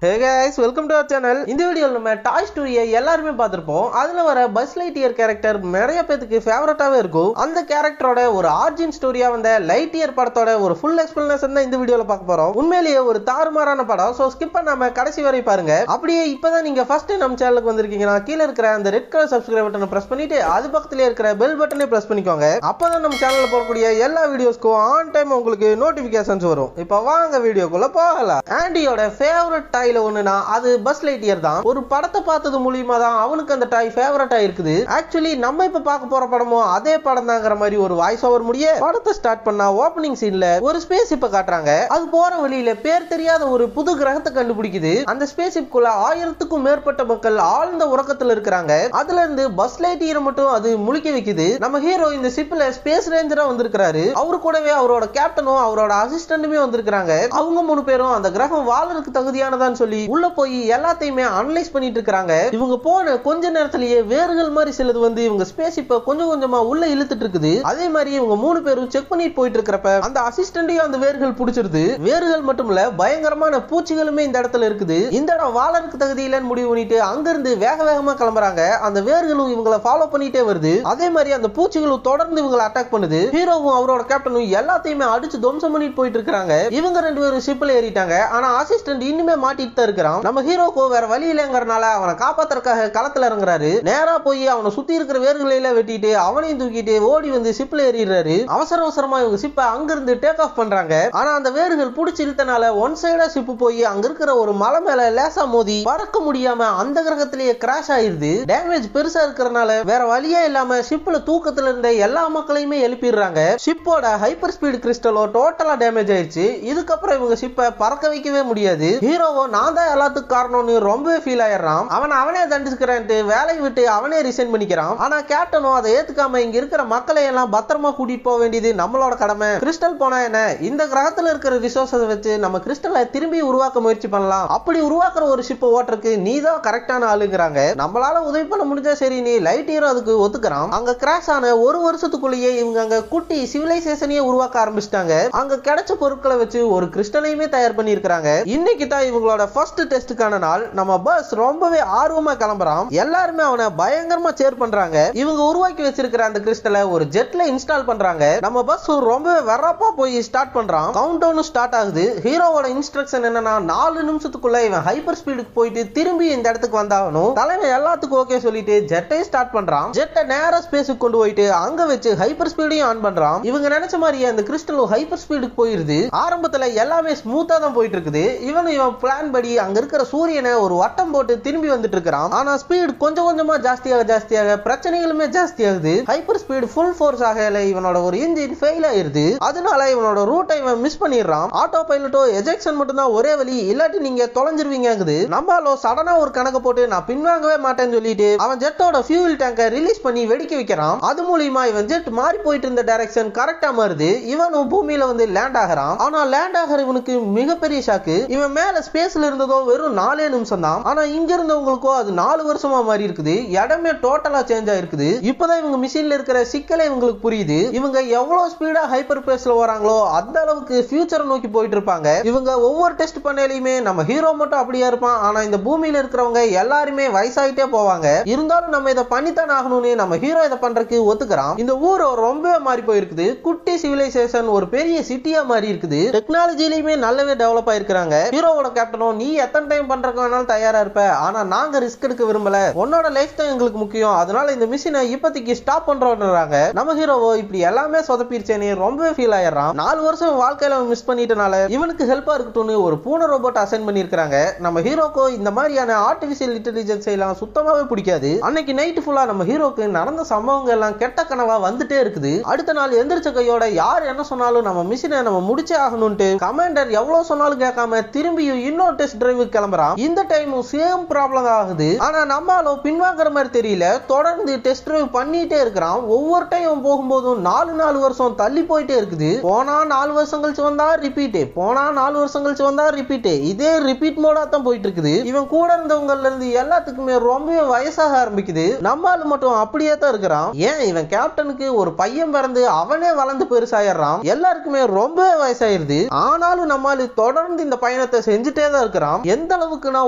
Hey guys, welcome to our channel. இந்த வீடியோல நம்ம டாய் ஸ்டோரியை எல்லாரும் பார்த்திருப்போம். அதுல வர பஸ் லைட்டியர் கேரக்டர் நிறைய பேருக்கு ஃபேவரட்டாவே இருக்கும். அந்த கேரக்டரோட ஒரு ஆரிஜின் ஸ்டோரியா வந்த லைட்டியர் படத்தோட ஒரு ஃபுல் எக்ஸ்பிளனேஷன் தான் இந்த வீடியோல பார்க்க போறோம். உண்மையிலேயே ஒரு தாறுமாறான படம். சோ ஸ்கிப் பண்ணாம கடைசி வரை பாருங்க. அப்படியே இப்பதான் நீங்க ஃபர்ஸ்ட் டைம் நம்ம சேனலுக்கு வந்திருக்கீங்கன்னா கீழ இருக்கிற அந்த ரெட் கலர் சப்ஸ்கிரைப் பட்டனை பிரஸ் பண்ணிட்டு அது பக்கத்துல இருக்கிற பெல் பட்டனை பிரஸ் பண்ணிக்கோங்க. அப்பதான் நம்ம சேனல்ல போடக்கூடிய எல்லா வீடியோஸ்க்கும் ஆன் டைம் உங்களுக்கு நோட்டிபிகேஷன்ஸ் வரும். இப்போ வாங்க வீடியோக்குள்ள போகலாம். ஆண்டியோட ஃபேவரட் டாய் ஒண்ணுனா அது பஸ் லைட்டியர் தான். ஒரு படத்தை பார்த்தது மூலமா தான் அவனுக்கு அந்த டாய் ஃபேவரட்டா இருக்குது. ஆக்சுவலி நம்ம இப்ப பார்க்க போற படமோ அதே படம் தாங்கிற மாதிரி ஒரு வாய்ஸ் ஓவர் முடிய படத்தை ஸ்டார்ட் பண்ணா ஓபனிங் சீன்ல ஒரு ஸ்பேஸ் ஷிப்பை காட்டுறாங்க. அது போற வழியில பேர் தெரியாத ஒரு புது கிரகத்தை கண்டுபிடிக்குது. அந்த ஸ்பேஸ் ஷிப்குள்ள 1000க்கும் மேற்பட்ட மக்கள் ஆழ்ந்த உறக்கத்துல இருக்கிறாங்க. அதுல இருந்து பஸ் லைட்டியரை மட்டும் அது முழிக்க வைக்குது. நம்ம ஹீரோ இந்த ஷிப்ல ஸ்பேஸ் ரேஞ்சரா வந்திருக்காரு. அவரு கூடவே அவரோட கேப்டனும் அவரோட அசிஸ்டன்ட்டுமே வந்திருக்காங்க. அவங்க 3 பேரும் அந்த கிரகம் வாழறதுக்கு தகுதியானதான் சொல்லி உள்ள போய் எல்லாத்தையுமே அனலைஸ் பண்ணிட்டு இருக்காங்க. இவங்க போன கொஞ்ச நேரத்திலேயே வேர்கள் மாதிரி சிலது வந்து இவங்க ஸ்பேஸ் ஷிப்பை கொஞ்சம் கொஞ்சமா உள்ள இழுத்துட்டு இருக்குது. அதே மாதிரி இவங்க 3 பேரும் செக் பண்ணிட்டு போயிட்டு இருக்கிறப்ப அந்த அசிஸ்டன்ட்டையும் அந்த வேர்கள் பிடிச்சிருது. வேர்கள் மட்டும் இல்ல பயங்கரமான பூச்சிகளுமே இந்த இடத்துல இருக்குது. இந்த இடம் வாழறதுக்கு தகுதி இல்லைன்னு முடிவு பண்ணிட்டு அங்கிருந்து வேக வேகமா கிளம்புறாங்க. அந்த வேர்களும் இவங்களை ஃபாலோ பண்ணிட்டே வருது. அதே மாதிரி அந்த பூச்சிகளும் தொடர்ந்து இவங்களை அட்டாக் பண்ணுது. ஹீரோவும் அவரோட கேப்டனும் எல்லாத்தையுமே அடிச்சு துவம்சம் பண்ணிட்டு போயிட்டு இருக்காங்க. இவங்க 2 பேரும் ஷிப்ல ஏறிட்டாங்க. ஆனா அசிஸ்டன்ட் இன்னுமே மாட்டிட்டு தான் இருக்கிறான். நம்ம ஹீரோக்கு வேற வழி இல்லங்கறனால அவனை காப்பாத்துறதுக்காக களத்துல இறங்குறாரு. நேரா போய் அவனை சுத்தி இருக்கிற வேர்களை எல்லாம் வெட்டிட்டு அவனையும் தூக்கிட்டு ஓடி வந்து ஷிப்ல ஏறிடுறாரு. அவசர அவசரமா இவங்க ஷிப்பை அங்கிருந்து டேக் ஆஃப் பண்றாங்க. ஆனா அந்த வேர்கள் புடிச்சு இழுத்தனால ஒன் சைடா ஷிப் போய் அங்க இருக்கிற ஒரு மலை மேல லேசா மோதி பறக்க முடியாம அந்த கிரகத்திலேயே கிராஷ் ஆயிருது. டேமேஜ் பெருசா இருக்கிறனால வேற வழியே இல்லாம ஷிப்ல தூக்கத்துல இருந்த எல்லா மக்களையுமே எழுப்பிடுறாங்க. ஷிப்போட ஹைப்பர் ஸ்பீட் கிறிஸ்டலோ டோட்டலா டேமேஜ் ஆயிடுச்சு. இதுக்கப்புறம் இவங்க ஷிப்பை பறக்க வைக்கவே முடியாது. ஹீரோவோ நான் தான் எல்லாத்துக்கும் காரணம்னு ரொம்பவே ஃபீல் ஆயிடுறான். அவனே தண்டிச்சுக்கிறேன்ட்டு வேலையை விட்டு அவனே ரிசைன் பண்ணிக்கிறான். ஆனா கேப்டனும் அதை ஏத்துக்காம இங்க இருக்கிற மக்களை எல்லாம் பத்திரமா கூட்டிட்டு போக வேண்டியது நம்மளோட கடமை. கிறிஸ்டல் போனா என்ன, இந்த கிரகத்துல இருக்கிற ரிசோர்ஸை வச்சு நம்ம கிறிஸ்டலை திரும்பி உருவாக்க முயற்சி பண்ணலாம். அப்படி உருவாக்குற ஒரு ஷிப்பை ஓட்டுறதுக்கு நீ தான் கரெக்டான ஆளுங்கிறாங்க. நம்மளால உதவி பண்ண முடிஞ்சா சரி நீ லைட் ஹீரோ அதுக்கு ஒத்துக்கிறான். அங்க கிராஷ் ஆன ஒரு வருஷத்துக்குள்ளேயே இவங்க அங்க குட்டி சிவிலைசேஷனையே உருவாக்க ஆரம்பிச்சிட்டாங்க. அங்க கிடைச்ச பொருட்களை வச்சு ஒரு கிறிஸ்டலையுமே தயார் பண்ணி இருக்காங்க. இன்னைக்கு தான் இவங்களோட ஃபர்ஸ்ட் டெஸ்டுக்கான நாள். நம்ம பஸ் ரொம்பவே ஆர்வமா கிளம்புறான். எல்லாருமே அவனை பயங்கரமா சேர் பண்றாங்க. இவங்க உருவாக்கி வச்சிருக்கிற அந்த கிறிஸ்டலை ஒரு ஜெட்ல இன்ஸ்டால் பண்றாங்க. நம்ம பஸ் ரொம்பவே வரப்பா போய் ஸ்டார்ட் பண்றான். கவுண்ட் டவுன் ஸ்டார்ட் ஆகுது. ஹீரோவோட இன்ஸ்ட்ரக்ஷன் என்னன்னா 4 நிமிஷத்துக்குள்ள இவன் ஹைப்பர் ஸ்பீடுக்கு போயிட்டு திரும்பி இந்த இடத்துக்கு வந்தாகணும். தலைவன் எல்லாத்துக்கும் ஓகே சொல்லிட்டு ஜெட்டை ஸ்டார்ட் பண்றான். ஜெட்டை நேரா ஸ்பேஸுக்கு கொண்டு போயிட்டு அங்க வச்சு ஹைப்பர் ஸ்பீடையும் ஆன் பண்றான். இவங்க நினைச்ச மாதிரியே அந்த கிறிஸ்டலும் ஹைப்பர் ஸ்பீடுக்கு போயிருது. ஆரம்பத்துல எல்லாமே ஸ்மூத்தா தான் போயிட்டு இருக்குது. இவன் பிளான் படி அங்க இருக்கிற சூரியனை ஒரு வட்டம் போட்டு திரும்பி வந்துட்டு இருக்கான். ஆனா ஸ்பீட் கொஞ்சம் கொஞ்சமா ஜாஸ்தியாக பிரச்சனைகளுமே ஜாஸ்தியாகுது. ஹைப்பர் ஸ்பீட் ஃபுல் ஃபோர்ஸ் ஆகல இவனோட ஒரு இன்ஜின் ஃபெயில் ஆயிருது. அதனால இவனோட ரூட்டை இவன் மிஸ் பண்ணிடுறான். ஆட்டோ பைலட்டோ எஜெக்ஷன் மட்டும் தான் ஒரே வழி, இல்லாட்டி நீங்க தொலைஞ்சிருவீங்குது. நம்மளோ சடனா ஒரு கணக்கு போட்டு நான் பின்வாங்கவே மாட்டேன்னு சொல்லிட்டு அவன் ஜெட்டோட ஃபியூல் டேங்கை ரிலீஸ் பண்ணி வெடிக்க வைக்கிறான். அது மூலமா இவன் ஜெட் மாறி போயிட்டு இருந்த டைரக்ஷன் கரெக்டா மாறுது. இவனும் பூமியில வந்து லேண்ட் ஆகிறான். ஆனா லேண்ட் ஆகிற இவனுக்கு மிகப்பெரிய ஷாக்கு. இவன் மேல ஸ்பேஸ்ல இருந்ததோ வெறும் 4 நிமிஷம் தான். ஆனா இங்க இருந்தவங்களுக்கோ அது 4 வருஷமா மாறி இருக்குது. இடமே டோட்டலா சேஞ்ச் ஆயிருக்குது. இப்பதான் இவங்க மிஷின்ல இருக்கிற சிக்கலை இவங்களுக்கு புரியுது. இவங்க எவ்வளவு ஸ்பீடா ஹைப்பர் பேஸ்ல வராங்களோ அந்த அளவுக்கு ஃபியூச்சரை நோக்கி போயிட்டு இருப்பாங்க. இவங்க ஒவ்வொரு டெஸ்ட் பண்ணலையுமே நம்ம ஹீரோ மட்டும் அப்படியே இருப்பான். ஆனா இந்த பூமியில இருக்கிறவங்க எல்லாருமே வயசாயிட்டே போவாங்க. இருந்தாலும் நம்ம இதை பண்ணித்தான் ஆகணும்னு நம்ம ஹீரோ இதை பண்றதுக்கு ஒத்துக்கிறான். இந்த ஊர் ரொம்ப மாறி போயிருக்குது. குட்டி சிவிலைசேஷன் ஒரு பெரிய சிட்டியா மாறி இருக்குது. டெக்னாலஜிலயுமே நல்லாவே டெவலப் ஆயிருக்காங்க. ஹீரோவோட கேப்டனோ நீ எத்தனை டைம் பண்றதுனாலும் தயாரா இருப்ப, ஆனா நாங்க ரிஸ்க் எடுக்க விரும்பல, உன்னோட லைஃப் தான் எங்களுக்கு முக்கியம், அதனால இந்த மிஷினை இப்போதைக்கு ஸ்டாப் பண்றோம்ன்றாங்க. நம்ம ஹீரோவோ இப்படி எல்லாமே சொதப்பிருச்சேன்னு ரொம்பவே ஃபீல் ஆயிடுறான். 4 வருஷம் வாழ்க்கையில மிஸ் பண்ணிட்டனால இவனுக்கு ஹெல்ப்பா இருக்கட்டும்னு ஒரு பூனை ரோபோட் அசைன் பண்ணிருக்காங்க. நம்ம ஹீரோக்கோ இந்த மாதிரியான ஆர்டிபிஷியல் இன்டெலிஜென்ஸ் எல்லாம் சுத்தமாவே பிடிக்காது. அன்னைக்கு நைட் ஃபுல்லா நம்ம ஹீரோக்கு நடந்த சம்பவங்கள் எல்லாம் கெட்ட கனவா வந்துட்டே இருக்குது. அடுத்த நாள் எந்திரிச்ச கையோட யார் என்ன சொன்னாலும் நம்ம மிஷினை நம்ம முடிச்சே ஆகணும்ட்டு கமாண்டர் எவ்வளவு சொன்னாலும் கேட்காம திரும்பி இன்னொரு டெஸ்ட் டிரைவுக்கு கிளம்புறான். இந்த டைம் சேம் ப்ராப்ளம் ஆகுது. ஆனா நம்மளும் பின்வாங்குற மாதிரி தெரியல. தொடர்ந்து டெஸ்ட் டிரைவ் பண்ணிட்டே இருக்கிறான். ஒவ்வொரு டைம் போகும்போதும் 4 வருஷம் தள்ளி போயிட்டே இருக்குது. போனா 4 வருஷம் கழிச்சு வந்தா ரிப்பீட், போனா 4 வருஷம் கழிச்சு வந்தா ரிப்பீட். இதே ரிப்பீட் மோடா தான் போயிட்டு இருக்குது. இவன் கூட இருந்தவங்கல இருந்து எல்லாத்துக்குமே ரொம்பவே வயசாக ஆரம்பிக்குது. நம்மால மட்டும் அப்படியே தான் இருக்கிறான். ஏன் இவன் கேப்டனுக்கு ஒரு பையன் பிறந்து அவனே வளர்ந்து பெருசாயிடுறான். எல்லாருக்குமே ரொம்ப வயசாயிருது. ஆனாலும் நம்மால தொடர்ந்து இந்த பயணத்தை செஞ்சுட்டே தான் இருக்கிறான். எந்த அளவுக்குனா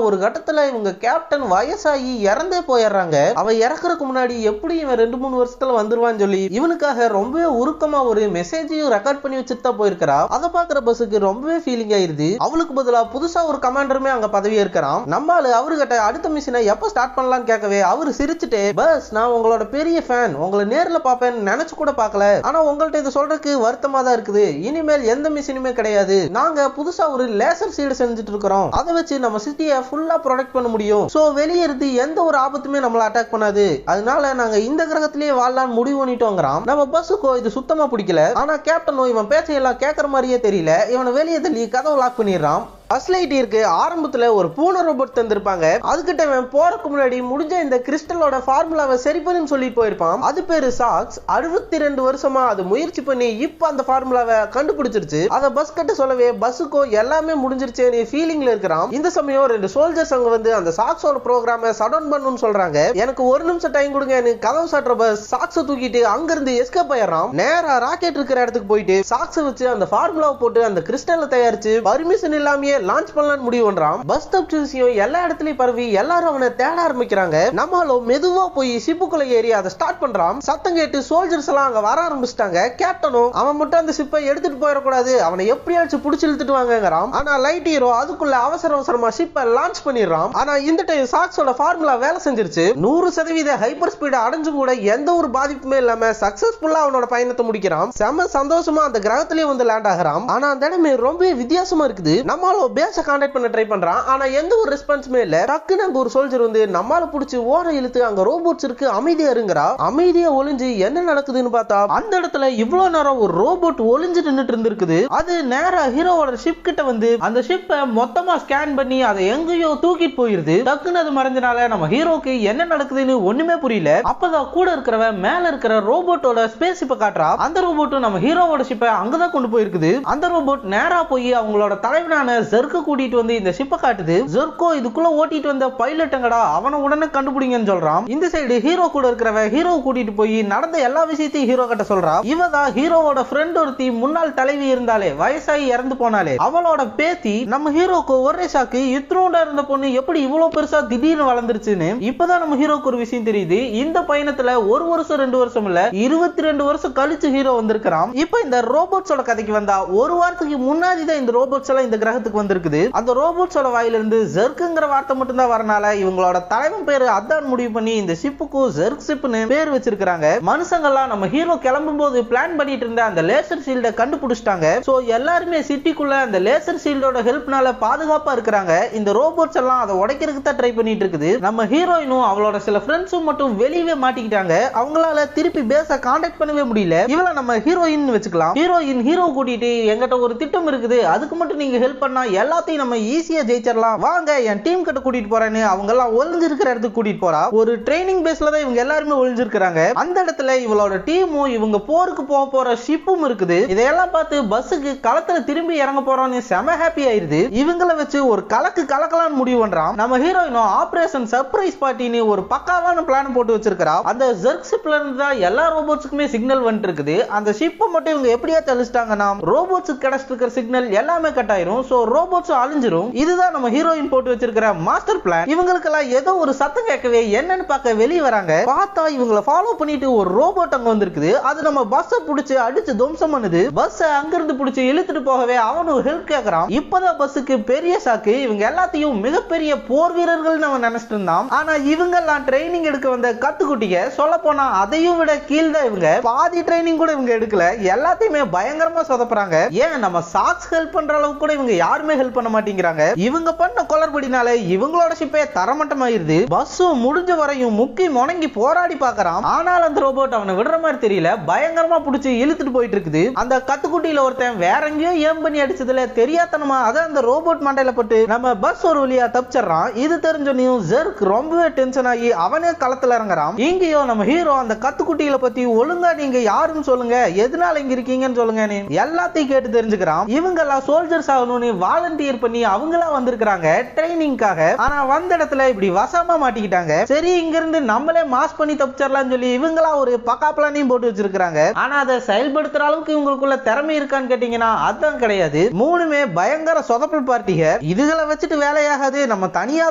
ஒரு கட்டத்துல இவங்க கேப்டன் வயசாகி இறந்தே போயிடுறாங்க. அவன் இறக்குறதுக்கு முன்னாடி எப்படி இவன் 2-3 வருஷத்துல வந்துருவான்னு சொல்லி இவனுக்காக ரொம்பவே உருக்கமா ஒரு மெசேஜையும் ரெக்கார்ட் பண்ணி வச்சுட்டு தான் போயிருக்கிறா. அதை பாக்குற பஸ்ஸுக்கு ரொம்பவே ஃபீலிங் ஆயிருது. அவளுக்கு பதிலா புதுசா ஒரு கமாண்டருமே அங்க பதவி இருக்கிறான். நம்மால அவர்கிட்ட அடுத்த மிஷனை எப்ப ஸ்டார்ட் பண்ணலாம்னு கேட்கவே அவரு சிரிச்சுட்டு, பஸ் நான் உங்களோட பெரிய ஃபேன், உங்களை நேர்ல பாப்பேன்னு நினைச்சு கூட பார்க்கல. ஆனா உங்கள்ட்ட இது சொல்றதுக்கு வருத்தமா தான் இருக்குது. இனிமேல் எந்த மிஷினுமே கிடையாது. நாங்க புதுசா ஒரு லேசர் சீடு செஞ்சுட்டு இருக்கிறோம். அதை வச்சு நம்ம சிட்டியை ஃபுல்லா ப்ரொடெக்ட் பண்ண முடியும். சோ வெளியே இருந்து எந்த ஒரு ஆபத்துமே நம்மள அட்டாக் பண்ணாது. அதனால நாங்க இந்த கிரகத்திலேயே வாழலாம்னு முடிவு பண்ணிட்டோங்கிறான். நம்ம பஸ்ஸுக்கோ இது சுத்தமா பிடிக்கல. ஆனா கேப்டனோ இவன் பேச்சையெல்லாம் கேட்கற மாதிரியே தெரியல. இவனை வெளியே தள்ளி கதவை லாக் பண்ணிடுறான். பஸ் லைட்டியருக்கு ஆரம்பத்துல ஒரு பூனை ரோபோட் தந்திருப்பாங்க. அதுகிட்ட போறதுக்கு முன்னாடி முடிஞ்ச இந்த கிறிஸ்டலோட ஃபார்முலாவை சரி பண்ணி சொல்லிட்டு போயிருப்பான். அது பேரு சாக்ஸ். 62 வருஷமா அது முயற்சி பண்ணி இப்ப அந்த ஃபார்முலாவை கண்டுபிடிச்சிருச்சு. அத பஸ் கிட்ட சொல்லவே பஸ்ஸுக்கோ எல்லாமே முடிஞ்சிருச்சேன்னு ஃபீலிங்ல இருக்கிறான். இந்த சமயம் 2 சோல்ஜர்ஸ் அங்க வந்து அந்த சாக்ஸோட ப்ரோக்ராமை சடவுன் பண்ணணும்னு சொல்றாங்க. எனக்கு 1 நிமிஷம் டைம் கொடுங்கன்னு கதவு சாட்டுற பஸ் சாக்ஸை தூக்கிட்டு அங்க இருந்து எஸ்கேப் ஆயிடுறான். நேரா ராக்கெட் இருக்கிற இடத்துக்கு போயிட்டு சாக்ஸை வச்சு அந்த ஃபார்முலாவை போட்டு அந்த கிறிஸ்டலை தயாரிச்சு பர்மிஷன் இல்லாம லான்ச் பண்ணலாம்னு முடிவு பண்றான். பஸ் தப்பிச்ச விஷயம் எல்லா இடத்துலயும் பரவி எல்லாரும் அவனை தேட ஆரம்பிக்கிறாங்க. நம்மளும் மெதுவா போய் ஷிப்புக்குள்ள ஏறி அதை ஸ்டார்ட் பண்றான். சத்தம் கேட்டு சோல்ஜர்ஸ் எல்லாம் அங்க வர ஆரம்பிச்சிட்டாங்க. கேப்டனும் அவன் மட்டும் அந்த ஷிப்பை எடுத்துட்டு போயிடக்கூடாது, அவனை எப்படியாச்சும் புடிச்சு இழுத்துட்டு வாங்கறான். ஆனா லைட் ஹீரோ அதுக்குள்ள அவசர அவசரமா ஷிப்பை லான்ச் பண்ணிடுறான். ஆனா இந்த டைம் சாக்ஸோட ஃபார்முலா வேலை செஞ்சிருச்சு. 100% ஹைப்பர் ஸ்பீட் அடைஞ்சு கூட எந்த ஒரு பாதிப்புமே இல்லாம சக்சஸ்ஃபுல்லா அவனோட பயணத்தை முடிக்கிறான். செம சந்தோஷமா அந்த கிரகத்திலேயே வந்து லேண்ட் ஆகிறான். ஆனா அந்த இடமே ரொம்ப வித்தியாசமா இருக்குது. நம்மளும் பேஸ கான்டாக்ட் பண்ண ட்ரை பண்றான். ஆனா எந்த ஒரு ரெஸ்பான்ஸுமே இல்ல. டக்குன்னு அங்க ஒரு சோல்ஜர் வந்து நம்மால புடிச்சு ஓர இழுத்து அங்க ரோபோட்ஸ் இருக்கு அமைதியா இருங்கறா. அமைதியா ஒளிஞ்சு என்ன நடக்குதுன்னு பார்த்தா அந்த இடத்துல இவ்வளவு நேரம் ஒரு ரோபோட் ஒளிஞ்சு நின்னுட்டு இருந்திருக்குது. அது நேரா ஹீரோவோட ஷிப் கிட்ட வந்து அந்த ஷிப்பை மொத்தமா ஸ்கேன் பண்ணி அதை எங்கேயோ தூக்கிட்டு போயிருது. டக்குன்னு அது மறைஞ்சனால நம்ம ஹீரோக்கு என்ன நடக்குதுன்னு ஒண்ணுமே புரியல. அப்பதான் கூட இருக்கிறவன் மேல இருக்கிற ரோபோட்டோட ஸ்பேஸ் ஷிப்பை காட்டுறா. அந்த ரோபோட்டும் நம்ம ஹீரோவோட ஷிப்பை அங்கதான் கொண்டு போயிருக்குது. அந்த ரோபோட் நேரா போய் அவங்களோட தலைவனான ஜெர்க்க கூட்டிட்டு வந்து இந்த ஷிப்பை காட்டுது. ஜெர்க்கோ இதுக்குள்ள ஓட்டிட்டு வந்த பைலட்டுங்கடா, அவனை உடனே கண்டுபிடிங்கன்னு சொல்றான். இந்த சைடு ஹீரோ கூட இருக்கிறவன் ஹீரோ கூட்டிட்டு போய் நடந்த எல்லா விஷயத்தையும் ஹீரோ கிட்ட சொல்றா. இவதான் ஹீரோவோட ஃப்ரெண்ட் ஒருத்தி முன்னாள் தலைவி இருந்தாலே, வயசாகி இறந்து போனாலே, அவளோட பேத்தி. நம்ம ஹீரோக்கு ஒரே ஷாக்கு, இத்ரோண்டா இருந்த பொண்ணு எப்படி இவ்வளவு பெருசா திடீர்னு வளர்ந்துருச்சுன்னு. இப்பதான் நம்ம ஹீரோக்கு ஒரு விஷயம் தெரியுது. இந்த பயணத்துல 1 வருஷம் 2 வருஷம் இல்ல 22 வருஷம் கழிச்சு ஹீரோ வந்திருக்கிறான். இப்ப இந்த ரோபோட்ஸோட கதைக்கு வந்தா 1 வாரத்துக்கு முன்னாடி தான் இந்த ரோபோட்ஸ் எல்லாம் இந்த கிரகத்துக்கு வந்திருக்குது. அந்த ரோபோட்ஸோட வாயிலிருந்து ஜெர்க்குங்கிற வார்த்தை மட்டும் தான் வரனால இவங்களோட தலைவன் பேரு அதான் முடிவு பண்ணி இந்த ஷிப்புக்கு ஜெர்க் ஷிப்னு பேர் வச்சிருக்காங்க. மனுஷங்கள்லாம் நம்ம ஹீரோ கிளம்பும் போது பிளான் பண்ணிட்டு இருந்த அந்த லேசர் ஷீல்ட கண்டுபிடிச்சிட்டாங்க. சோ எல்லாருமே சிட்டிக்குள்ள அந்த லேசர் ஷீல்டோட ஹெல்ப்னால பாதுகாப்பா இருக்கிறாங்க. இந்த ரோபோட்ஸ் எல்லாம் அதை உடைக்கிறதுக்கு தான் ட்ரை பண்ணிட்டு இருக்குது. நம்ம ஹீரோயினும் அவளோட சில ஃப்ரெண்ட்ஸும் மட்டும் வெளியவே மாட்டிக்கிட்டாங்க. அவங்களால திருப்பி பேஸ கான்டாக்ட் பண்ணவே முடியல. இவள நம்ம ஹீரோயின் வச்சுக்கலாம். ஹீரோயின் ஹீரோ கூட்டிட்டு எங்கிட்ட ஒரு திட்டம் இருக்குது, அதுக்கு மட்டும் நீங்க ஹெல்ப் பண்ணா எல்லாத்தையும் நம்ம ஈஸியா ஜெயிச்சிடலாம், வாங்க என் டீம் கிட்ட கூட்டிட்டு போறேன்னு அவங்க எல்லாம் ஒளிஞ்சிருக்கிற இடத்துக்கு கூட்டிட்டு போறா. ஒரு ட்ரைனிங் பேஸ்ல தான் இவங்க எல்லாருமே ஒளிஞ்சிருக்காங்க. அந்த இடத்துல இவளோட டீமும் இவங்க போருக்கு போற ஷிப்பும் இருக்குது. இதையெல்லாம் பார்த்து பஸ்ஸுக்கு களத்துல திரும்பி இறங்க போறோம்னு செம ஹாப்பி ஆயிருது. இவங்கள வச்சு ஒரு கலக்கலாம்னு முடிவு பண்றான். நம்ம ஹீரோயினும் ஆபரேஷன் சர்ப்ரைஸ் பார்ட்டின்னு ஒரு பக்காவான பிளான் போட்டு வச்சிருக்கா. அந்த ஜெர்க் ஷிப்ல இருந்து தான் எல்லா ரோபோட்ஸ்க்குமே சிக்னல் வந்துட்டு இருக்குது. அந்த ஷிப்பை மட்டும் இவங்க எப்படியா தெளிச்சிட்டாங்கன்னா ரோபோட்ஸுக்கு கிடைச்சிட்டு இருக்கிற சிக்னல் எல்லாமே கட் ஆயிரும். சோ ரோபோட்ஸ் அழிஞ்சிரும். இதுதான் நம்ம ஹீரோயின் போட்டு வச்சிருக்கிற மாஸ்டர் பிளான். இவங்களுக்கெல்லாம் ஏதோ ஒரு சத்தம் கேட்கவே என்னன்னு பார்க்க வெளியே வராங்க. பார்த்தா இவங்களை ஃபாலோ பண்ணிட்டு ஒரு ரோபோட் அங்க வந்திருக்குது. அது நம்ம பஸ்ஸை பிடிச்சு அடிச்சு துவம்சம் பண்ணுது. பஸ் அங்கிருந்து பிடிச்சு இழுத்துட்டு போகவே அவனும் ஹெல்ப் கேட்கறான். இப்பதான் பஸ்ஸுக்கு பெரிய சாக்கு. இவங்க எல்லாத்தையும் மிகப்பெரிய போர் வீரர்கள் நம்ம நினைச்சிட்டு இருந்தான். ஆனா இவங்க எல்லாம் ட்ரைனிங் எடுக்க வந்த கத்துக்குட்டிங்க. சொல்ல போனா அதையும் விட கீழ் தான் இவங்க. பாதி ட்ரைனிங் கூட இவங்க எடுக்கல. எல்லாத்தையுமே பயங்கரமா சொதப்புறாங்க. ஏன் நம்ம சாக்ஸ் ஹெல்ப் பண்ற அளவுக்கு கூட இவங்க யாருமே ஹெல்ப் பண்ண மாட்டேங்கிறாங்க. இவங்க பண்ண கொலர்படினால இவங்களோட ஷிப்பே தரமட்டமாயிருது. பஸ்ஸும் முடிஞ்ச வரையும் முக்கி முணங்கி போராடி பார்க்கறான். ஆனால் அந்த ரோபோட் அவனை விடுற மாதிரி தெரியல. பயங்கரமா புடிச்சு இழுத்துட்டு போயிட்டு இருக்குது. அந்த கத்துக்குட்டியில ஒருத்தன் வேற எங்கேயோ ஏம் பண்ணி அடிச்சதுல தெரியாதனமா அதை அந்த ரோபோட் மண்டையில பட்டு நம்ம பஸ் ஒரு வழியா தப்பிச்சிடறான். இது தெரிஞ்சனையும் ஜெர்க் ரொம்பவே டென்ஷன் ஆகி அவனே களத்துல இறங்குறான். இங்கேயோ நம்ம ஹீரோ அந்த கத்துக்குட்டியில பத்தி ஒழுங்கா நீங்க யாருன்னு சொல்லுங்க, எதனால இங்க இருக்கீங்கன்னு சொல்லுங்க எல்லாத்தையும் கேட்டு தெரிஞ்சுக்கிறான். இவங்க எல்லாம் சோல்ஜர்ஸ் ஆகணும்னு வாழ வாலண்டியர் பண்ணி அவங்களா வந்திருக்காங்க ட்ரைனிங்காக. ஆனா வந்த இடத்துல இப்படி வசமா மாட்டிக்கிட்டாங்க. சரி இங்க இருந்து நம்மளே மாஸ் பண்ணி தப்பிச்சிடலாம்னு சொல்லி இவங்களா ஒரு பக்கா பிளானையும் போட்டு வச்சிருக்காங்க. ஆனா அதை செயல்படுத்துற அளவுக்கு இவங்களுக்குள்ள திறமை இருக்கான்னு கேட்டீங்கன்னா அதான் கிடையாது. மூணுமே பயங்கர சொதப்பல் பார்ட்டிக. இதுகளை வச்சுட்டு வேலையாகாது, நம்ம தனியா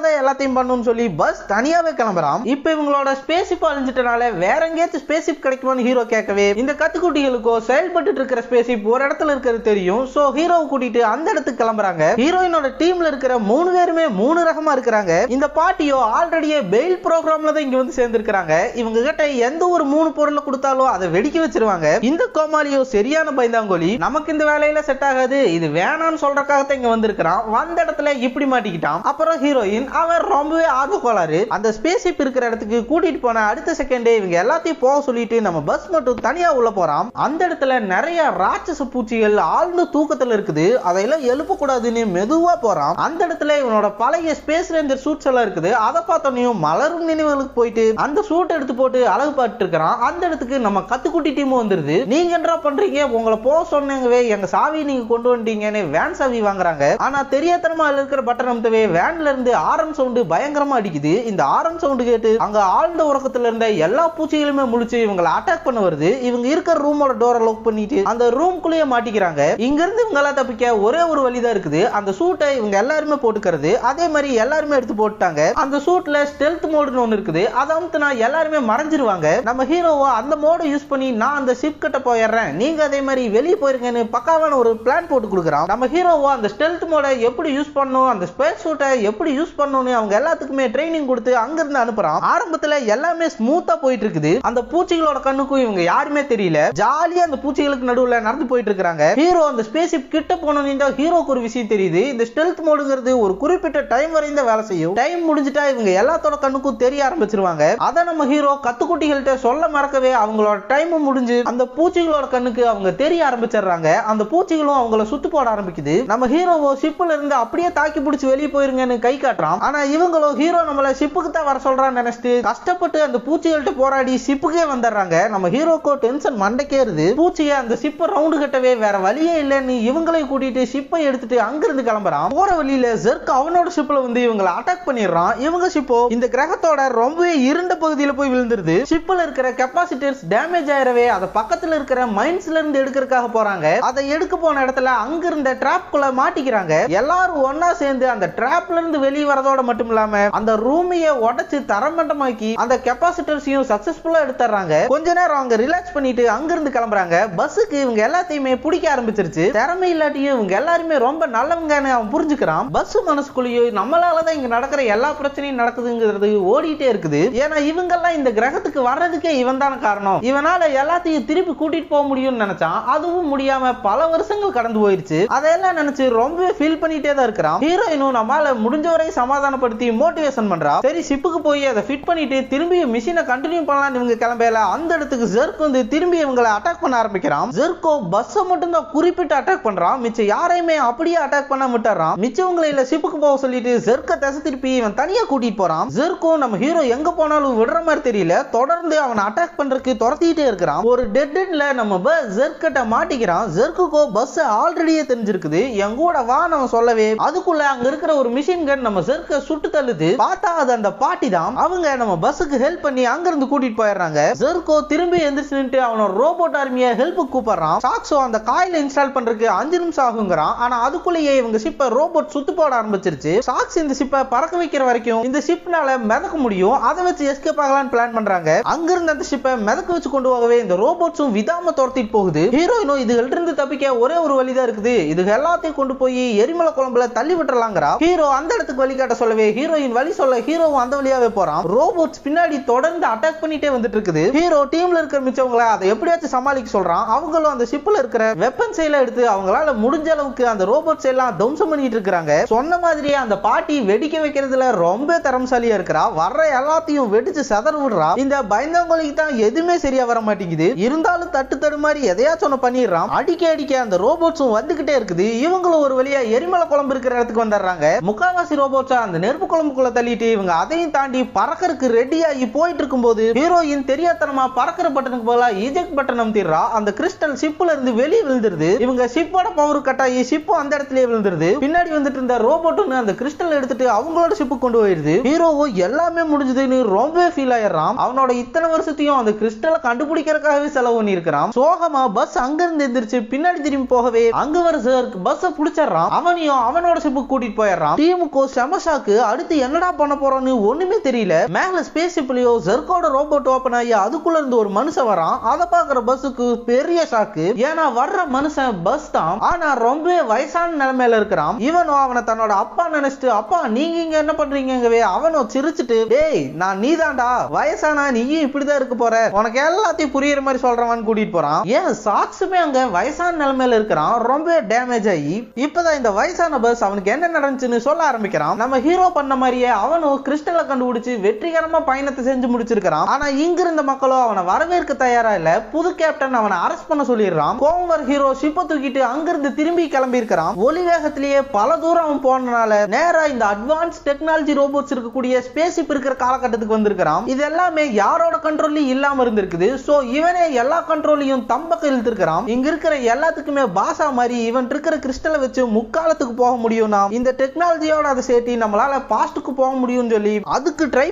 தான் எல்லாத்தையும் பண்ணணும்னு சொல்லி பஸ் தனியாவே கிளம்புறான். இப்ப இவங்களோட ஸ்பேஸ்ஷிப் அழிஞ்சிட்டனால வேற எங்கேயாச்சும் ஸ்பேஸ்ஷிப் கிடைக்குமான்னு ஹீரோ கேட்கவே இந்த கத்துக்குட்டிகளுக்கோ செயல்பட்டு இருக்கிற ஸ்பேஸ்ஷிப் ஒரு இடத்துல இருக்கிறது தெரியும். சோ ஹீரோவை கூட்டிட்டு அந்த இடத்துக்கு கிளம்புறாங்க. ஹீரோயினோட டீம்ல இருக்கிற 3 பேருமே 3 ரகமா இருக்காங்க. இந்த பார்ட்டியோ ஆல்ரெடியே பெயில் ப்ரோக்ராம்ல தான் இங்க வந்து சேர்ந்திருக்காங்க. இவங்க கிட்ட எந்த ஒரு 3 பொருளை கொடுத்தாலும் அதை வெடிக்க வச்சிருவாங்க. இந்த கோமாளியோ சரியான பயந்தாங்கோலி, நமக்கு இந்த வேலையில செட் ஆகாது, இது வேணாம்னு சொல்றதுக்காக இங்க வந்திருக்கான். வந்த இடத்துல இப்படி மாட்டிக்கிட்டான். அப்புறம் ஹீரோயின் அவர் ரொம்பவே ஆர்வ கோளாறு. அந்த ஸ்பேஸ்ஷிப் இருக்கிற இடத்துக்கு கூட்டிட்டு போன அடுத்த செகண்டே இவங்க எல்லாத்தையும் போக சொல்லிட்டு நம்ம பஸ் மட்டும் தனியா உள்ள போறான். அந்த இடத்துல நிறைய ராட்சச பூச்சிகள் ஆழ்ந்த தூக்கத்துல இருக்குது. அதையெல்லாம் எழுப்ப கூடாதுன்னு மெதுவா போறான். அந்த இடத்துல இவனோட பழைய ஸ்பேஸ் ரேஞ்சர் சூட்ஸ் எல்லாம் இருக்குது. அதை பார்த்தோன்னையும் மலரும் நினைவுகளுக்கு போயிட்டு அந்த சூட் எடுத்து போட்டு அழகு பார்த்துட்டு இருக்கிறான். அந்த இடத்துக்கு நம்ம கத்துக்குட்டி டீமும் வந்துருது. நீங்க என்ன பண்றீங்க, உங்களை போக சொன்னீங்கவே, எங்க சாவி நீங்க கொண்டு வந்துட்டீங்கன்னு வேன் சாவி வாங்குறாங்க. ஆனா தெரியாதனமா இருக்கிற பட்டன் அமுத்தவே வேன்ல இருந்து ஆரம் சவுண்ட் பயங்கரமா அடிக்குது. இந்த ஆரம் சவுண்ட் கேட்டு அங்க ஆழ்ந்த உறக்கத்துல இருந்த எல்லா பூச்சிகளுமே முழிச்சு இவங்களை அட்டாக் பண்ண வருது. இவங்க இருக்கிற ரூமோட டோரை லாக் பண்ணிட்டு அந்த ரூம்குள்ளேயே மாட்டிக்கிறாங்க. இங்க இருந்து இவங்கள தப்பிக்க ஒரே ஒரு வழிதான் இருக்குது. அந்த சூட்டை இவங்க எல்லாருமே போட்டுக்கிறது. அதே மாதிரி எல்லாருமே எடுத்து போட்டாங்க. அந்த சூட்ல ஸ்டெல்த் மோடுன்னு ஒன்னு இருக்குது. அதை அமுத்துனா எல்லாருமே மறைஞ்சிருவாங்க. நம்ம ஹீரோவோ அந்த மோடை யூஸ் பண்ணி நான் அந்த ஷிப் கிட்ட போயிடுறேன், நீங்க அதே மாதிரி வெளியே போயிருங்கன்னு பக்காவான ஒரு பிளான் போட்டு கொடுக்குறான். நம்ம ஹீரோவோ அந்த ஸ்டெல்த் மோடை எப்படி யூஸ் பண்ணணும், அந்த ஸ்பேஸ் சூட்டை எப்படி யூஸ் பண்ணணும்னு அவங்க எல்லாத்துக்குமே ட்ரைனிங் கொடுத்து அங்கிருந்து அனுப்புறான். ஆரம்பத்துல எல்லாமே ஸ்மூத்தா போயிட்டு இருக்குது. அந்த பூச்சிகளோட கண்ணுக்கும் இவங்க யாருமே தெரியல. ஜாலியா அந்த பூச்சிகளுக்கு நடுவுல நடந்து போயிட்டு இருக்காங்க. ஹீரோ அந்த ஸ்பேஸ்ஷிப் கிட்ட போனோம்னு தான் ஹீரோக்கு ஒரு விஷயம் தெரியுது. இந்த ஸ்டெல்த் மோடுங்கிறது ஒரு குறிப்பிட்ட டைம் வரையும் தான் வேலை செய்யும். டைம் முடிஞ்சிட்டா இவங்க எல்லாத்தோட கண்ணுக்கும் தெரிய ஆரம்பிச்சிருவாங்க. அதை நம்ம ஹீரோ கத்துக்குட்டிகள்கிட்ட சொல்ல மறக்கவே அவங்களோட டைம் முடிஞ்சு அந்த பூச்சிகளோட கண்ணுக்கு அவங்க தெரிய ஆரம்பிச்சிடுறாங்க. அந்த பூச்சிகளும் அவங்கள சுத்து போட ஆரம்பிக்குது. நம்ம ஹீரோவோ ஷிப்ல இருந்து அப்படியே தாக்கி பிடிச்சி வெளியே போயிருங்கன்னு கை காட்டுறான். ஆனா இவங்களோ ஹீரோ நம்மள ஷிப்புக்கு தான் வர சொல்றான்னு நினைச்சிட்டு கஷ்டப்பட்டு அந்த பூச்சிகள்கிட்ட போராடி ஷிப்புக்கே வந்துடுறாங்க. நம்ம ஹீரோக்கோ டென்ஷன் மண்டைக்கே இருது. பூச்சியை அந்த ஷிப்பை ரவுண்டு கட்டவே வேற வழியே இல்லைன்னு இவங்களையும் கூட்டிட்டு ஷிப்பை எடுத்துட்டு அங்கிருந்து கிளம்புறான். போற வழியில ஜெர்க் அவனோட ஷிப்ல வந்து இவங்களை அட்டாக் பண்ணிடுறான். இவங்க ஷிப்போ இந்த கிரகத்தோட ரொம்பவே இருண்ட பகுதியில போய் விழுந்துருது. ஷிப்ல இருக்கிற கெப்பாசிட்டர்ஸ் டேமேஜ் ஆயிரவே அதை பக்கத்துல இருக்கிற மைன்ஸ்ல இருந்து எடுக்கிறதுக்காக போறாங்க. அதை எடுக்க போன இடத்துல அங்க இருந்த டிராப் குள்ள மாட்டிக்கிறாங்க. எல்லாரும் ஒன்னா சேர்ந்து அந்த டிராப்ல இருந்து வெளியே வரதோட மட்டும் இல்லாம அந்த ரூமையே உடைச்சு தரமட்டமாக்கி அந்த கெப்பாசிட்டர்ஸையும் சக்சஸ்ஃபுல்லா எடுத்துறாங்க. கொஞ்ச நேரம் அவங்க ரிலாக்ஸ் பண்ணிட்டு அங்க இருந்து கிளம்புறாங்க. பஸ்ஸுக்கு இவங்க எல்லாத்தையுமே பிடிக்க ஆரம்பிச்சிருச்சு. திறமை இல்லாட்டியும் இவங்க எல்லாருமே ரொம்ப நல்லவங்கன்னு அவன் புரிஞ்சுக்கிறான். பஸ் மனசுக்குள்ளேயும் நம்மளாலதான் இங்க நடக்கிற எல்லா பிரச்சனையும் நடக்குதுங்கிறது ஓடிட்டே இருக்குது. ஏன்னா இவங்க எல்லாம் இந்த கிரகத்துக்கு வர்றதுக்கே இவன் தான காரணம். இவனால எல்லாத்தையும் திருப்பி கூட்டிட்டு போக முடியும்னு நினைச்சான். அதுவும் முடியாம பல வருஷங்கள் கடந்து போயிருச்சு. அதையெல்லாம் நினைச்சு ரொம்பவே ஃபீல் பண்ணிட்டே தான் இருக்கிறான். ஹீரோயினும் நம்மால முடிஞ்ச வரை சமாதானப்படுத்தி மோட்டிவேஷன் பண்றா. சரி ஷிப்புக்கு போய் அதை ஃபிட் பண்ணிட்டு திரும்பி மிஷினை கண்டினியூ பண்ணலாம்னு இவங்க கிளம்பல. அந்த இடத்துக்கு ஜெர்க் வந்து திரும்பி இவங்களை அட்டாக் பண்ண ஆரம்பிக்கிறான். ஜெர்க்கோ பஸ்ஸை மட்டும் தான் குறிப்பிட்டு அட்டாக் பண்றான். மிச்சம் யாரையுமே அப்படியே அட்டாக் பண்ண விட்டுறான். மிச்சவங்களை இல்ல ஷிப்புக்கு போக சொல்லிட்டு ஜெர்க்கை திசை திருப்பி இவன் தனியா கூட்டிட்டு போறான். ஜெர்க்கோ நம்ம ஹீரோ எங்க போனாலும் விடுற மாதிரி தெரியல. தொடர்ந்து அவன் அட்டாக் பண்றதுக்கு துரத்திட்டே இருக்கிறான். ஒரு டெட் எண்ட்ல நம்ம பஸ் ஜெர்க்கிட்ட மாட்டிக்கிறான். ஜெர்க்குக்கோ பஸ் ஆல்ரெடியே தெரிஞ்சிருக்குது. எங்க கூட வா நம்ம சொல்லவே அதுக்குள்ள அங்க இருக்கிற ஒரு மிஷின் கன் நம்ம ஜெர்க்க சுட்டு தள்ளுது. பார்த்தா அது அந்த பாட்டி தான். அவங்க நம்ம பஸ்ஸுக்கு ஹெல்ப் பண்ணி அங்க இருந்து கூட்டிட்டு போயிடுறாங்க. ஜெர்க்கோ திரும்பி எந்திரிச்சு நின்று அவனோட ரோபோட் ஆர்மியை ஹெல்ப் கூப்பிடுறான். சாக்ஸோ அந்த காயில இன்ஸ்டால் பண்றதுக்கு 5 நிமிஷம் ஆகுங்கிறான். ஆனா அதுக்குள்ளேயே இவங்க ஷிப்பை ரோபோட் சுத்து போட ஆரம்பிச்சிருச்சு. சாக்ஸ் இந்த ஷிப்பை பறக்க வைக்கிற வரைக்கும் இந்த ஷிப்னால மிதக்க முடியும். அதை வச்சு எஸ்கேப் ஆகலாம்னு பிளான் பண்றாங்க. அங்க இருந்து அந்த ஷிப்பை மிதக்க வச்சு கொண்டு போகவே இந்த ரோபோட்ஸும் விடாம துரத்திட்டு போகுது. ஹீரோயினும் இதுகள்ட்ட இருந்து தப்பிக்க ஒரே ஒரு வழிதான் இருக்குது. இது எல்லாத்தையும் கொண்டு போய் எரிமலை குழம்புல தள்ளி விட்டுறலாங்கிறா. ஹீரோ அந்த இடத்துக்கு வழி காட்ட சொல்லவே ஹீரோயின் வழி சொல்ல ஹீரோவும் அந்த வழியாவே போறான். ரோபோட்ஸ் பின்னாடி தொடர்ந்து அட்டாக் பண்ணிட்டே வந்துட்டு இருக்குது. ஹீரோ டீம்ல இருக்கிற மிச்சவங்களை அதை எப்படியாச்சும் சமாளிக்க சொல்றான். அவங்களும் அந்த ஷிப்ல இருக்கிற வெப்பன்ஸ் எல்லாம் எடுத்து அவங்களால முடிஞ்ச அளவுக்கு அந்த ரோபோட்ஸ் எல்லாம் தம்சம் பண்ணிட்டு இருக்காங்க. சொன்ன மாதிரியே அந்த பாட்டி வெடிக்க வைக்கிறதுல ரொம்ப திறமசாலியா இருக்கிறா. வர்ற எல்லாத்தையும் வெடிச்சு சதற விடுறா. இந்த பயந்தாங்கோலிக்கு தான் எதுவுமே சரியா வர மாட்டேங்குது. இருந்தாலும் தட்டு தடு மாதிரி எதையாச்சும் ஒண்ணு பண்ணிடுறான். அடிக்க அடிக்க அந்த ரோபோட்ஸும் வந்துகிட்டே இருக்குது. இவங்களும் ஒரு வழியா எரிமலை குழம்பு இருக்கிற இடத்துக்கு வந்துடுறாங்க. முக்காவாசி ரோபோட்ஸா அந்த நெருப்பு குழம்புக்குள்ள தள்ளிட்டு இவங்க அதையும் தாண்டி பறக்கறதுக்கு ரெடியாகி போயிட்டு இருக்கும்போது ஹீரோயின் தெரியாதனமா பறக்கிற பட்டனுக்கு போல இஜெக்ட் பட்டன் அமுத்திடுறா. அந்த கிறிஸ்டல் ஷிப்ல இருந்து வெளியே விழுந்துருது. இவங்க ஷிப்போட பவர் கட்டாயி ஷிப்பும் அந்த இடத்துல பஸ்லயே விழுந்துருது. பின்னாடி வந்துட்டு இருந்த ரோபோட் ஒன்னு அந்த கிறிஸ்டல் எடுத்துட்டு அவங்களோட ஷிப்பு கொண்டு போயிருது. ஹீரோவோ எல்லாமே முடிஞ்சதுன்னு ரொம்பவே ஃபீல் ஆயிடுறான். அவனோட இத்தனை வருஷத்தையும் அந்த கிறிஸ்டலை கண்டுபிடிக்கிறதுக்காகவே செலவு பண்ணி இருக்கிறான். சோகமா பஸ் அங்க இருந்து எந்திரிச்சு பின்னாடி திரும்பி போகவே அங்க வர ஜர்க் பஸ்ஸ புடிச்சறான். அவனையும் அவனோட ஷிப்பு கூட்டிட்டு போயிடுறான். டீமுக்கு செமஷாக்கு அடுத்து என்னடா பண்ண போறோம்னு ஒண்ணுமே தெரியல. மேல ஸ்பேஸ் ஷிப்லயோ ஜர்க்கோட ரோபோட் ஓபன் ஆகி அதுக்குள்ள இருந்து ஒரு மனுஷன் வரான். அதை பாக்குற பஸ்ஸுக்கு பெரிய ஷாக்கு. ஏன்னா வர்ற மனுஷன் பஸ் தான், ஆனா ரொம்ப வயசான நிலைமையில இருக்கிறான். இவனும் அவனை தன்னோட அப்பா நினைச்சிட்டு, அப்பா நீங்க இங்க என்ன பண்றீங்கவே அவனும் சிரிச்சிட்டு, டேய் நான் நீதான்டா, வயசானா நீயும் இப்படிதான் இருக்க போற, உனக்கு எல்லாத்தையும் புரியுற மாதிரி சொல்றவன் கூட்டிட்டு போறான். ஏன் சாக்ஸுமே அங்க வயசான நிலைமையில இருக்கிறான், ரொம்ப டேமேஜ் ஆகி. இப்பதான் இந்த வயசான பஸ் அவனுக்கு என்ன நடந்துச்சுன்னு சொல்ல ஆரம்பிக்கிறான். நம்ம ஹீரோ பண்ண மாதிரியே அவனும் கிறிஸ்டலை கண்டுபிடிச்சு வெற்றிகரமா பயணத்தை செஞ்சு முடிச்சிருக்கான். ஆனா இங்க இருந்த மக்களோ அவனை வரவேற்க தயாரா இல்ல. புது கேப்டன் அவனை அரெஸ்ட் பண்ண சொல்லிடுறான். கோவர் ஹீரோ ஷிப்பை தூக்கிட்டு அங்கிருந்து திரும்பி கிளம்பி இருக்கிறான். ஒளி வேகத்திலேயே பல தூரம் அவன் போனனால நேரா இந்த அட்வான்ஸ் டெக்னாலஜி ரோபோட்ஸ் இருக்கக்கூடிய ஸ்பேஸ் ஷிப் இருக்கிற காலகட்டத்துக்கு வந்திருக்கிறான். இது எல்லாமே யாரோட கண்ட்ரோல்லையும் இல்லாம இருந்திருக்குது. சோ இவனே எல்லா கண்ட்ரோலையும் தம்பக்க இழுத்திருக்கிறான். இங்க இருக்கிற எல்லாத்துக்குமே பாசா மாதிரி இவன் இருக்கிற கிறிஸ்டலை வச்சு முக்காலத்துக்கு போக முடியும்னா இந்த டெக்னாலஜியோட அதை சேர்த்து நம்மளால பாஸ்டுக்கு போக முடியும்னு சொல்லி அதுக்கு ட்ரை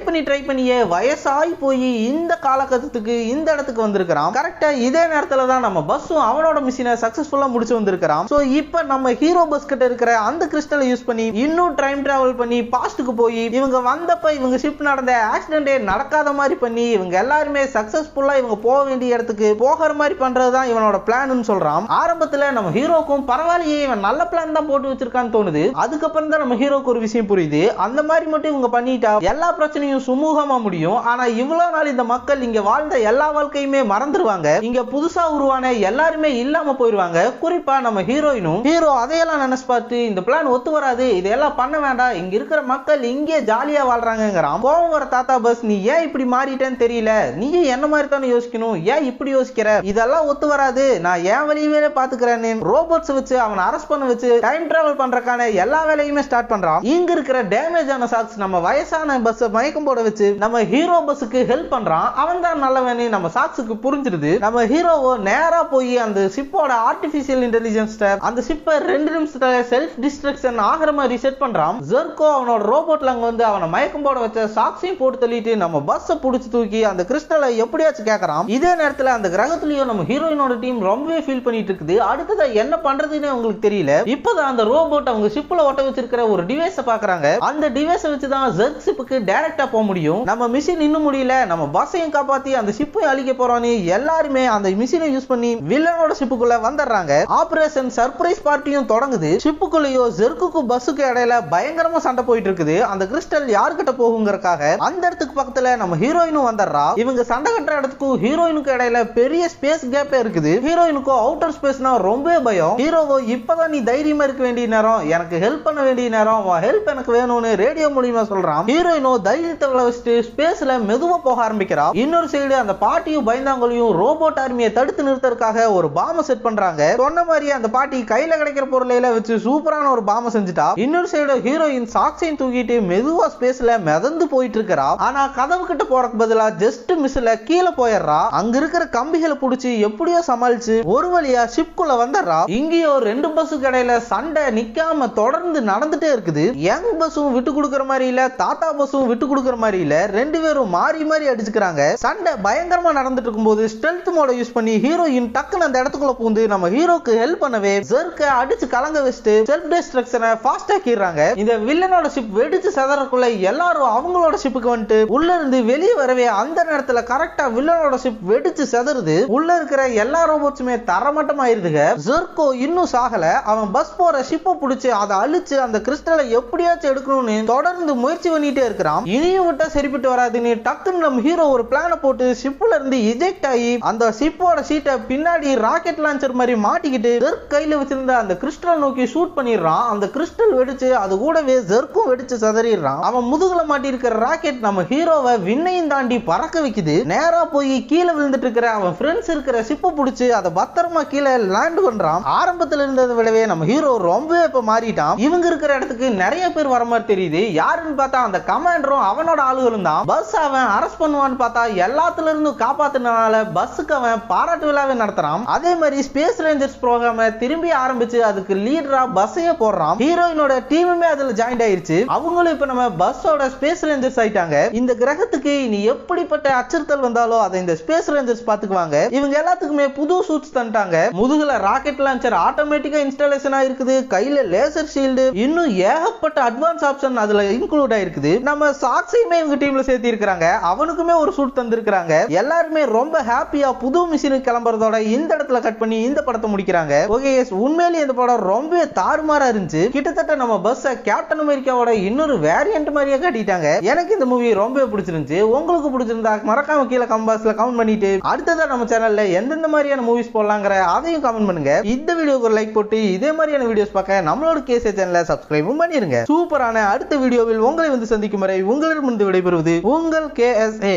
பண்ணியே வயசாகி போய் இந்த காலகட்டத்துக்கு இந்த இடத்துக்கு வந்திருக்கிறான். கரெக்டா இதே நேரத்துல தான் நம்ம பஸ்ஸும் அவனோட மிஷினை சக்சஸ்ஃபுல்லா முடிச்சு வந்திருக்கிறான். சோ இப்போ நம்ம ஹீரோ பஸ் கிட்ட இருக்கிற அந்த கிறிஸ்டலை யூஸ் பண்ணி இன்னும் டைம் டிராவல் பண்ணி பாஸ்டுக்கு போய் இவங்க வந்தப்ப இவங்க ஷிப் நடந்த ஆக்சிடென்டே நடக்காத மாதிரி பண்ணி இவங்க எல்லாருமே சக்சஸ்ஃபுல்லா இவங்க போக வேண்டிய இடத்துக்கு போகிற மாதிரி பண்றதுதான் இவனோட பிளான்னு சொல்றான். ஆரம்பத்துல நம்ம ஹீரோக்கும் பரவாயில்லையே இவன் நல்ல பிளான் தான் போட்டு வச்சிருக்கான்னு தோணுது. அதுக்கப்புறம் தான் நம்ம ஹீரோக்கு ஒரு விஷயம் புரியுது. அந்த மாதிரி மட்டும் இவங்க பண்ணிட்டா எல்லா பிரச்சனையும் சுமூகமா முடியும். ஆனா இவ்வளவு நாள் இந்த மக்கள் இங்க வாழ்ந்த எல்லா வாழ்க்கையுமே மறந்துடுவாங்க. இங்க புதுசா உருவான எல்லாருமே இல்லாம போயிருவாங்க. குறிப்பா நம்ம ஹீரோயினும். ஹீரோ அதையெல்லாம் நினைச்சு பார்த்து இந்த பிளான் ஒத்து வராது, இதெல்லாம் பண்ண வேண்டாம், இங்க இருக்கிற மக்கள் இங்கே ஜாலியா வாழ்றாங்கிறான். கோவம் வர தாத்தா பஸ் நீ ஏன் இப்படி மாறிட்டேன்னு தெரியல, நீயும் என்ன மாதிரி தானே யோசிக்கணும், ஏன் இப்படி யோசிக்கிற, இதெல்லாம் ஒத்து வராது, நான் ஏன் வழியே பாத்துக்கிறேன்னு ரோபோட்ஸ் வச்சு அவனை அரெஸ்ட் பண்ண வச்சு டைம் டிராவல் பண்றதுக்கான எல்லா வேலையுமே ஸ்டார்ட் பண்றான். இங்க இருக்கிற டேமேஜ் ஆன சாக்ஸ் நம்ம வயசான பஸ் மயக்கம் போட வச்சு நம்ம ஹீரோ பஸ்ஸுக்கு ஹெல்ப் பண்றான். அவன் தான் நல்லவனு நம்ம சாக்ஸுக்கு புரிஞ்சிருது. நம்ம ஹீரோவோ நேரா போய் அந்த ஷிப்போட ஆர்டிபிஷியல் இன்டெலிஜென்ஸ் அந்த ஷிப்பை 2 நிமிஷத்துல செல்ஃப் டிஸ்ட்ரக்ஷன் ஆகிற மாதிரி செட் பண்றான். ஜர்கோ அவனோட ரோபோட்ல அங்க வந்து அவனை மயக்கம் போட வச்ச சாக்ஸையும் போட்டு தள்ளிட்டு நம்ம பஸ்ஸை புடிச்சு தூக்கி அந்த கிறிஸ்டலை எப்படியாச்சும் கேட்கறான். இதே நேரத்துல அந்த கிரகத்திலயும் நம்ம ஹீரோயினோட டீம் ரொம்பவே ஃபீல் பண்ணிட்டு இருக்குது. அடுத்ததா என்ன பண்றதுன்னு உங்களுக்கு தெரியல. இப்பதான் அந்த ரோபோட் அவங்க ஷிப்ல ஒட்ட வச்சிருக்கிற ஒரு டிவைஸ பாக்குறாங்க. அந்த டிவைஸை வச்சுதான் ஜர்க் ஷிப்புக்கு டைரக்டா போக முடியும். நம்ம மிஷின் இன்னும் முடியல, நம்ம பஸ்ஸையும் காப்பாத்தி அந்த ஷிப்பை அழிக்க போறோம்னு எல்லாருமே அந்த மிஷினை யூஸ் பண்ணி வில்லனோட ஷிப்புக்குள்ள வந்துடுறாங்க. ஆபரேஷன் சர்ப்ரைஸ் பார்ட்டியும் தொடங்குது. ஷிப்புக்குள்ளேயோ ஜெர்க்குக்கு பஸ்ஸுக்கு இடையில பயங்கரமா சண்டை போயிட்டு இருக்குது. அந்த கிறிஸ்டல் யார்கிட்ட போகுங்கிறதுக்காக அந்த இடத்துக்கு பக்கத்துல நம்ம ஹீரோயினும் வந்துடுறா. இவங்க சண்டை கட்டுற இடத்துக்கும் ஹீரோயினுக்கு இடையில பெரிய ஸ்பேஸ் கேப்பே இருக்குது. ஹீரோயினுக்கும் அவுட்டர் ஸ்பேஸ்னா ரொம்ப பயம். ஹீரோவோ இப்பதான் நீ தைரியமா இருக்க வேண்டிய நேரம், எனக்கு ஹெல்ப் பண்ண வேண்டிய நேரம், ஹெல்ப் எனக்கு வேணும்னு ரேடியோ மூலமா சொல்றான். ஹீரோயினோ தைரியத்தை வச்சுட்டு ஸ்பேஸ்ல மெதுவா போக ஆரம்பிக்கிறா. இன்னொரு சைடு அந்த பாட்டியும் பயந்தாங்களையும் ரோபோட் ஆர்மியை தடுத்து நிறுத்தறதுக்காக ஒரு பாம்பை செட் பண்றாங்க. சொன்ன மாதிரி அந்த பாட்டி கையில கிடைக்கிற பொருளையில வச்சு சூப்பரான ஒரு பாம்பை செஞ்சுட்டா. இன்னொரு சைடு ஹீரோயின் சாக்ஸையும் தூக்கிட்டு மெதுவா ஸ்பேஸ்ல மிதந்து போயிட்டு இருக்கா. ஆனா கதவு கிட்ட போறதுக்கு பதிலா ஜஸ்ட் மிஸ்ல கீழே போயிடுறா. அங்க இருக்கிற கம்பிகளை புடிச்சு எப்படியோ சமாளிச்சு ஒரு வழியா ஷிப்குள்ள வந்துடுறா. இங்கேயோ 2 பஸ்ஸுக்கு இடையில சண்டை நிக்காம தொடர்ந்து நடந்துட்டே இருக்குது. யங் பஸ்ஸும் விட்டு கொடுக்கற மாதிரி இல்ல, தாத்தா பஸ்ஸும் விட்டு கொடுக்கற மாதிரி இல்ல, 2 பேரும் மாறி மாறி அடிச்சுக்கிறாங்க. சண்டை பயங்கரமா நடந்துட்டு இருக்கும்போது ஸ்டெல்த் மோட யூஸ் பண்ணி ஹீரோயின் டக்குன்னு அந்த இடத்துக்குள்ள பூந்து நம்ம ஹீரோக்கு ஹெல்ப் பண்ணவே ஜெர்க்கை அடிச்சு கலங்க வச்சுட்டு செல்ஃப் டிஸ்ட்ரக்ஷனை ஃபாஸ்ட் ஆக்கிடுறாங்க. இந்த வில்லனோட ஷிப் வெடிச்சு சதறக்குள்ள எல்லாரும் அவங்களோட ஷிப்புக்கு வந்துட்டு உள்ள இருந்து வெளியே வரவே அந்த நேரத்துல கரெக்டா வில்லனோட ஷிப் வெடிச்சு சதறுது. உள்ள இருக்கிற எல்லா ரோபோட்ஸுமே தரமட்டமாயிருதுங்க. ஜெர்கோ இன்னும் சாகல. அவன் பஸ் போற ஷிப்பை பிடிச்சு அதை அழிச்சு அந்த கிறிஸ்டலை எப்படியாச்சும் எடுக்கணும்னு தொடர்ந்து முயற்சி பண்ணிட்டே இருக்கிறான். இனியும் விட்டா சரிப்பட்டு வராதுன்னு டக்குன்னு நம்ம ஹீரோ ஒரு பிளான போட்டு ஷிப்ல இருந்து இஜெக்ட் ஆகி அந்த ஷிப்போட சீட்டை பின்னாடி ராக்கெட் லான்ச்சர் மாதிரி மாட்டிக்கிட்டு ஜெர்க் கையில வச்சிருந்த அந்த கிறிஸ்டல் நோக்கி ஷூட் பண்ணிடுறான். அந்த கிறிஸ்டல் வெடிச்சு அது கூடவே ஜெர்க்கும் வெடிச்சு சதறிடுறான். அவன் முதுகுல மாட்டி இருக்கிற ராக்கெட் நம்ம ஹீரோவை விண்ணையும் தாண்டி பறக்க வைக்குது. நேரா போய் கீழே விழுந்துட்டு இருக்கிற அவன் ஃப்ரெண்ட்ஸ் இருக்கிற ஷிப்பை பிடிச்சு அதை பத்திரமா கீழே லேண்ட் பண்றான். ஆரம்பத்துல இருந்ததை விடவே நம்ம ஹீரோ ரொம்பவே இப்ப மாறிட்டான். இவங்க இருக்கிற இடத்துக்கு நிறைய பேர் வர மாதிரி தெரியுது. யாருன்னு பார்த்தா அந்த கமாண்டரும் அவனோட ஆளுகளும் தான். பஸ் அவன் அரெஸ்ட் பண்ணுவான்னு பார்த்தா எல்லாத்துல இருந்து காப்பாத்தினால பஸ்ஸுக்கு அவன் பாராட்டு விழாவை நடத்துறான். அதே மாதிரி ஸ்பேஸ் ரேஞ்சர்ஸ் ப்ரோக்ராம திரும்பி ஆரம்பிச்சு அதுக்கு லீடரா பஸ்ஸையே போடுறான். ஹீரோயினோட டீமுமே அதுல ஜாயின் ஆயிருச்சு. அவங்களும் இப்ப நம்ம பஸ்ஸோட ஸ்பேஸ் ரேஞ்சர்ஸ் ஆயிட்டாங்க. இந்த கிரகத்துக்கு இனி எப்படிப்பட்ட அச்சுறுத்தல் வந்தாலும் அதை இந்த ஸ்பேஸ் ரேஞ்சர்ஸ் பாத்துக்குவாங்க. இவங்க எல்லாத்துக்குமே புது சூட்ஸ் தந்துட்டாங்க. முதுகுல ராக்கெட் லான்ச்சர் ஆட்டோமேட்டிக்கா இன்ஸ்டாலேஷன் ஆயிருக்குது. கையில லேசர் ஷீல்டு, இன்னும் ஏகப்பட்ட அட்வான்ஸ் ஆப்ஷன் அதுல இன்க்ளூட் ஆயிருக்குது. நம்ம சாக்ஸையுமே இவங்க டீம்ல சேர்த்தி இருக்காங்க. அவனுக்குமே ஒரு சூட் தந்திருக்காங்க. எல்லாருமே ரொம்ப ஹாப்பியா புது மிஷினுக்கு கிளம்புறதோட இந்த இடத்துல கட் பண்ணி இந்த படத்தை முடிக்கிறாங்க. ஓகே, உண்மையிலேயே இந்த படம் ரொம்ப தாறுமாறா இருந்துச்சு. கிட்டத்தட்ட நம்ம பஸ் கேப்டன் அமெரிக்காவோட இன்னொரு வேரியன்ட் மாதிரியே காட்டிட்டாங்க. எனக்கு இந்த மூவி ரொம்ப பிடிச்சிருந்துச்சு. உங்களுக்கு பிடிச்சிருந்தா மறக்காம கீழே கமெண்ட் பாக்ஸ்ல கமெண்ட் பண்ணிட்டு அடுத்ததா நம்ம சேனல்ல எந்தெந்த மாதிரியான மூவிஸ் போடலாங்கிற அதையும் கமெண்ட் பண்ணுங்க. இந்த வீடியோக்கு ஒரு லைக் போட்டு இதே மாதிரியான வீடியோஸ் பார்க்க நம்மளோட கேசே சேனலை சப்ஸ்கிரைப் பண்ணிருங்க. சூப்பரான அடுத்த வீடியோவில் உங்களை வந்து சந்திக்கும் வரை உங்களிடமிருந்து விடைபெறுவது உங்கள் KSA.